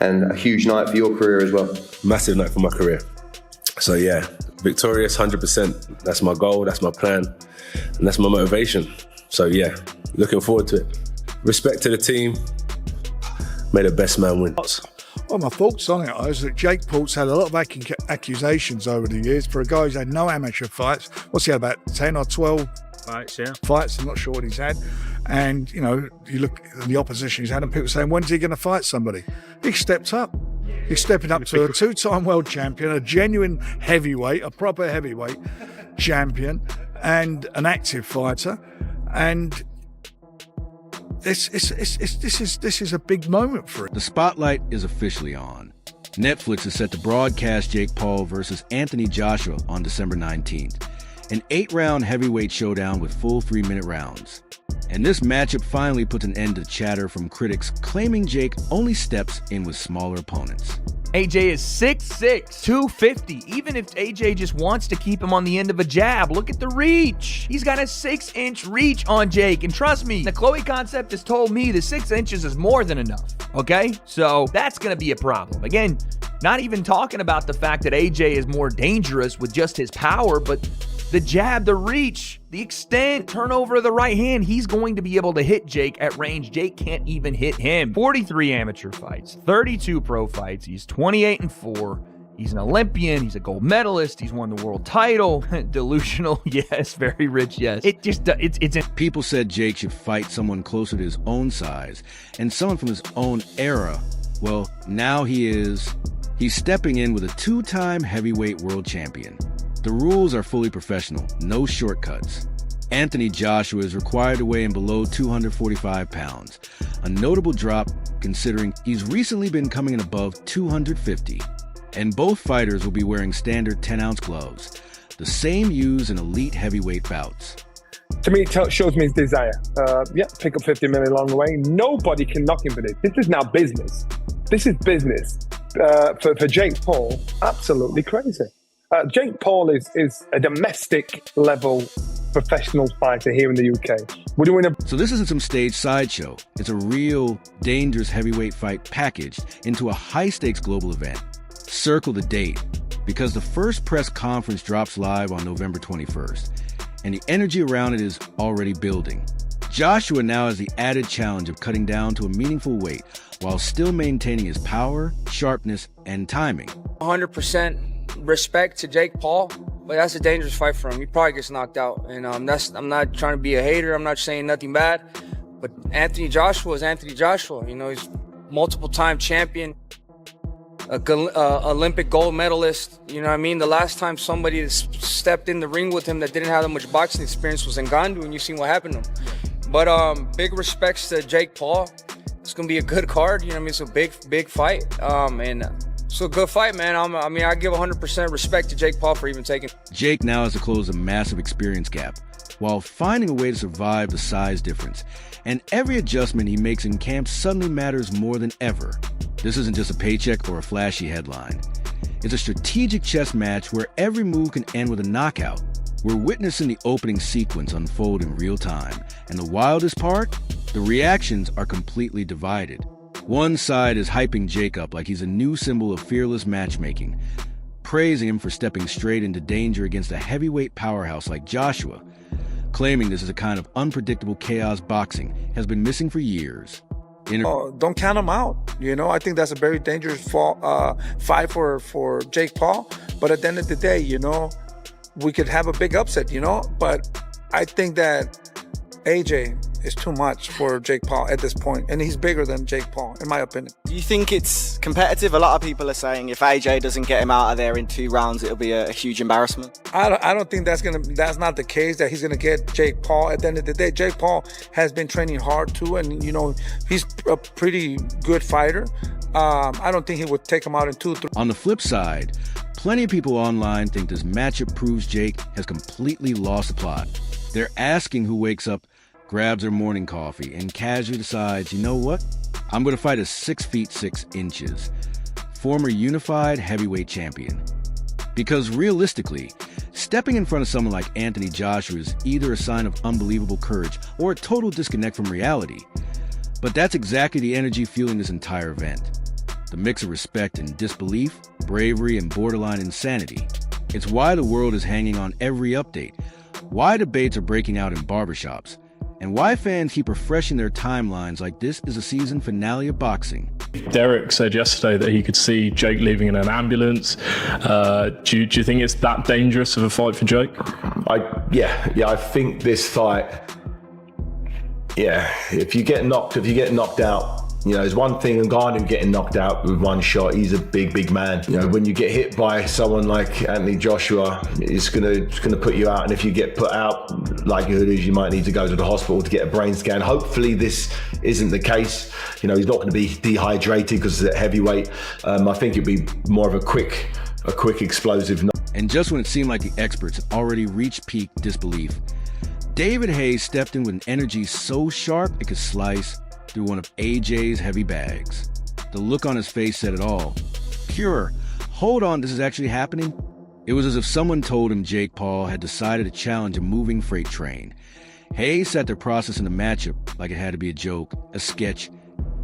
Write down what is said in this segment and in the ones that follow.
and a huge night for your career as well. Massive night for my career. So yeah, victorious 100%. That's my goal, that's my plan, and that's my motivation. So yeah, looking forward to it. Respect to the team. May the best man win. Well, my thoughts on it is that Jake Paul's had a lot of accusations over the years for a guy who's had no amateur fights. What's he had, about 10 or 12 fights? I'm not sure what he's had. And, you know, you look at the opposition he's had and people saying, when's he going to fight somebody? He stepped up. He's stepping up to a two-time world champion, a genuine heavyweight, a proper heavyweight champion, and an active fighter. And this is a big moment for him. The spotlight is officially on. Netflix is set to broadcast Jake Paul versus Anthony Joshua on December 19th. An 8-round heavyweight showdown with full 3-minute rounds. And this matchup finally puts an end to chatter from critics claiming Jake only steps in with smaller opponents. AJ is 6'6", 250. Even if AJ just wants to keep him on the end of a jab, look at the reach. He's got a 6-inch reach on Jake. And trust me, the Chloe concept has told me the 6 inches is more than enough, okay? So that's going to be a problem. Again, not even talking about the fact that AJ is more dangerous with just his power, but the jab, the reach, the extent, turnover of the right hand, he's going to be able to hit Jake at range. Jake can't even hit him. 43 amateur fights, 32 pro fights. He's 28-4. He's an Olympian. He's a gold medalist. He's won the world title. Delusional, yes. Very rich, yes. People said Jake should fight someone closer to his own size and someone from his own era. Well, now he's stepping in with a 2-time heavyweight world champion. The rules are fully professional, no shortcuts. Anthony Joshua is required to weigh in below 245 pounds, a notable drop considering he's recently been coming in above 250. And both fighters will be wearing standard 10-ounce gloves, the same used in elite heavyweight bouts. To me, it shows me his desire. Pick up 50 million along the way. Nobody can knock him for this. This is now business. This is business. For Jake Paul, absolutely crazy. Jake Paul is a domestic level professional fighter here in the UK. So this isn't some stage sideshow. It's a real dangerous heavyweight fight packaged into a high-stakes global event. Circle the date, because the first press conference drops live on November 21st, and the energy around it is already building. Joshua now has the added challenge of cutting down to a meaningful weight while still maintaining his power, sharpness, and timing. 100% respect to Jake Paul, but that's a dangerous fight for him. He probably gets knocked out, and I'm not trying to be a hater. I'm not saying nothing bad, but Anthony Joshua is Anthony Joshua. You know, he's multiple-time champion, Olympic gold medalist. You know what I mean? The last time somebody stepped in the ring with him that didn't have that much boxing experience was Ngannou, and you've seen what happened to him. But big respects to Jake Paul. It's gonna be a good card. You know what I mean? It's a big fight. It's a good fight, man. I give 100% respect to Jake Paul for even taking. Jake now has to close a massive experience gap while finding a way to survive the size difference. And every adjustment he makes in camp suddenly matters more than ever. This isn't just a paycheck or a flashy headline. It's a strategic chess match where every move can end with a knockout. We're witnessing the opening sequence unfold in real time. And the wildest part? The reactions are completely divided. One side is hyping Jake up like he's a new symbol of fearless matchmaking, praising him for stepping straight into danger against a heavyweight powerhouse like Joshua, claiming this is a kind of unpredictable chaos boxing has been missing for years. Don't count him out. You know, I think that's a very dangerous fight for Jake Paul. But at the end of the day, you know, we could have a big upset, you know. But I think that AJ is too much for Jake Paul at this point, and he's bigger than Jake Paul, in my opinion. Do you think it's competitive? A lot of people are saying if AJ doesn't get him out of there in 2 rounds, it'll be a huge embarrassment. I don't think that's not the case, that he's gonna get Jake Paul. At the end of the day, Jake Paul has been training hard too, and you know he's a pretty good fighter. I don't think he would take him out in 2 or 3. On the flip side, plenty of people online think this matchup proves Jake has completely lost the plot. They're asking who wakes up, grabs their morning coffee, and casually decides, you know what? I'm going to fight a 6 feet 6 inches, former unified heavyweight champion. Because realistically, stepping in front of someone like Anthony Joshua is either a sign of unbelievable courage or a total disconnect from reality. But that's exactly the energy fueling this entire event. The mix of respect and disbelief, bravery and borderline insanity. It's why the world is hanging on every update, why debates are breaking out in barbershops, and why fans keep refreshing their timelines like this is a season finale of boxing. Derek said yesterday that he could see Jake leaving in an ambulance. Do you think it's that dangerous of a fight for Jake? I think this fight, if you get knocked out, there's one thing, Ngannou getting knocked out with one shot, he's a big man. When you get hit by someone like Anthony Joshua, it's gonna put you out. And if you get put out, likelihood is you might need to go to the hospital to get a brain scan. Hopefully this isn't the case. He's not gonna be dehydrated because it's a heavyweight. I think it'd be more of a quick explosive. And just when it seemed like the experts had already reached peak disbelief, David Haye stepped in with an energy so sharp it could slice through one of AJ's heavy bags. The look on his face said it all. Pure, hold on, this is actually happening? It was as if someone told him Jake Paul had decided to challenge a moving freight train. Haye sat there processing the matchup like it had to be a joke, a sketch,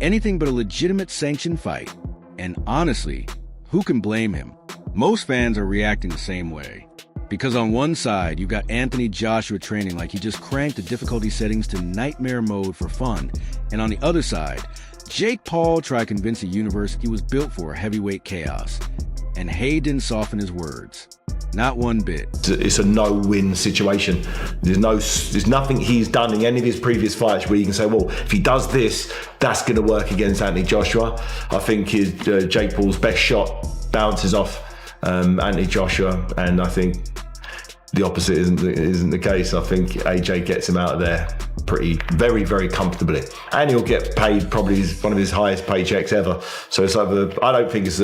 anything but a legitimate sanctioned fight. And honestly, who can blame him? Most fans are reacting the same way. Because on one side, you've got Anthony Joshua training like he just cranked the difficulty settings to nightmare mode for fun. And on the other side, Jake Paul tried to convince the universe he was built for heavyweight chaos. And Haye didn't soften his words. Not one bit. It's a no-win situation. There's nothing he's done in any of his previous fights where you can say, well, if he does this, that's going to work against Anthony Joshua. I think Jake Paul's best shot bounces off Anthony Joshua, and I think the opposite isn't the case. I think AJ gets him out of there very, very comfortably, and he'll get paid probably one of his highest paychecks ever. So it's I think it's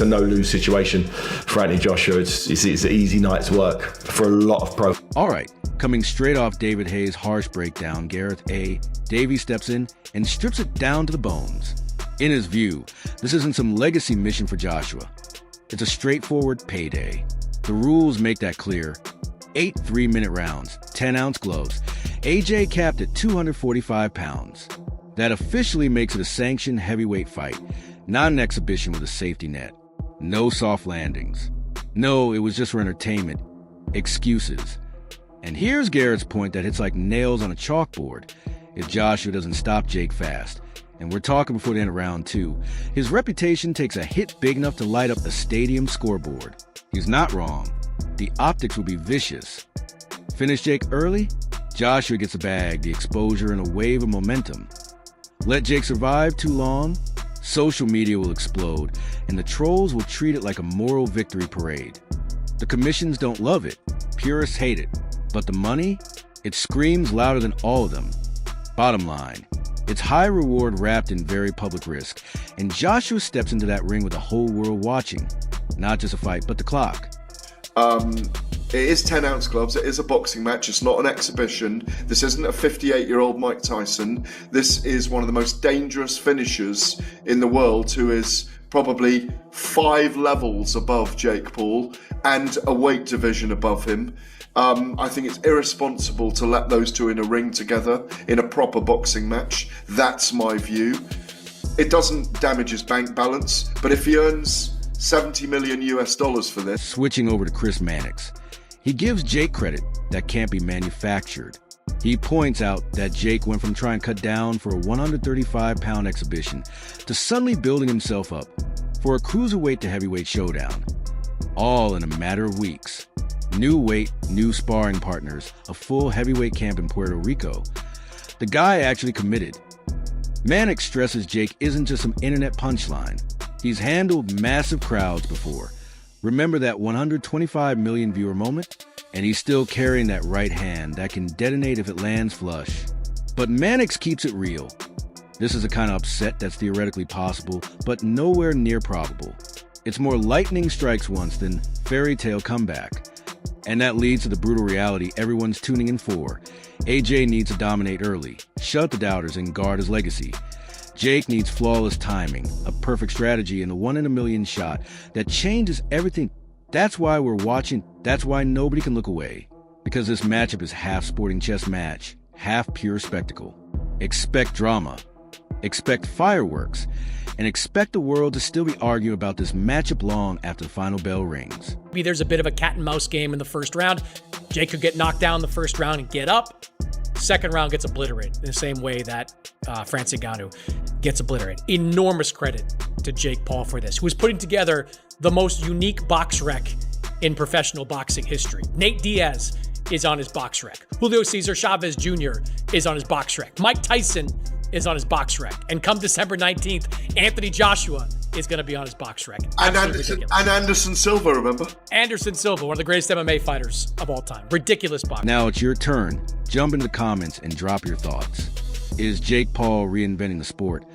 a no-lose situation for Anthony Joshua. It's an easy night's work for a lot of pro. All right, coming straight off David Haye's harsh breakdown, Gareth A. Davey steps in and strips it down to the bones. In his view, this isn't some legacy mission for Joshua. It's a straightforward payday. The rules make that clear. 8 3-minute rounds, 10-ounce gloves. AJ capped at 245 pounds. That officially makes it a sanctioned heavyweight fight, not an exhibition with a safety net. No soft landings. No, it was just for entertainment. Excuses. And here's Garrett's point that hits like nails on a chalkboard if Joshua doesn't stop Jake fast. And we're talking before the end of round 2. His reputation takes a hit big enough to light up a stadium scoreboard. He's not wrong. The optics will be vicious. Finish Jake early? Joshua gets a bag, the exposure, and a wave of momentum. Let Jake survive too long? Social media will explode, and the trolls will treat it like a moral victory parade. The commissions don't love it. Purists hate it. But the money? It screams louder than all of them. Bottom line, it's high reward wrapped in very public risk, and Joshua steps into that ring with the whole world watching. Not just a fight, but the clock. It is 10-ounce gloves. It is a boxing match. It's not an exhibition. This isn't a 58-year-old Mike Tyson. This is one of the most dangerous finishers in the world, who is probably 5 levels above Jake Paul and a weight division above him. I think it's irresponsible to let those two in a ring together in a proper boxing match. That's my view. It doesn't damage his bank balance, but if he earns $70 million for this. Switching over to Chris Mannix. He gives Jake credit that can't be manufactured. He points out that Jake went from trying to cut down for a 135-pound exhibition to suddenly building himself up for a cruiserweight to heavyweight showdown. All in a matter of weeks. New weight, new sparring partners, a full heavyweight camp in Puerto Rico. The guy actually committed. Mannix stresses Jake isn't just some internet punchline. He's handled massive crowds before. Remember that 125 million viewer moment? And he's still carrying that right hand that can detonate if it lands flush. But Mannix keeps it real. This is a kind of upset that's theoretically possible, but nowhere near probable. It's more lightning strikes once than fairy tale comeback. And that leads to the brutal reality everyone's tuning in for. AJ needs to dominate early, shut the doubters, and guard his legacy. Jake needs flawless timing, a perfect strategy, and a 1 in a million shot that changes everything. That's why we're watching. That's why nobody can look away. Because this matchup is half sporting chess match, half pure spectacle. Expect drama. expect fireworks, and expect the world to still be arguing about this matchup long after the final bell rings. Maybe there's a bit of a cat and mouse game in the first round. Jake could get knocked down the first round and get up. Second round gets obliterated in the same way that Francis Ngannou gets obliterated. Enormous credit to Jake Paul for this, who is putting together the most unique box rec in professional boxing history. Nate Diaz is on his box rec. Julio Cesar Chavez Jr. is on his box rec. Mike Tyson is on his box rec. And come December 19th, Anthony Joshua is going to be on his box rec. And Anderson Silva, remember? Anderson Silva, one of the greatest MMA fighters of all time. Ridiculous boxing. Now it's your turn. Jump into the comments and drop your thoughts. Is Jake Paul reinventing the sport?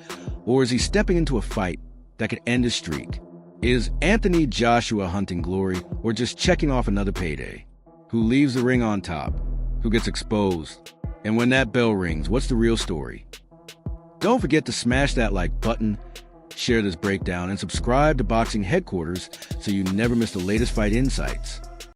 Or is he stepping into a fight that could end his streak? Is Anthony Joshua hunting glory or just checking off another payday? Who leaves the ring on top? Who gets exposed? And when that bell rings, what's the real story? Don't forget to smash that like button, share this breakdown, and subscribe to Boxing Headquarters so you never miss the latest fight insights.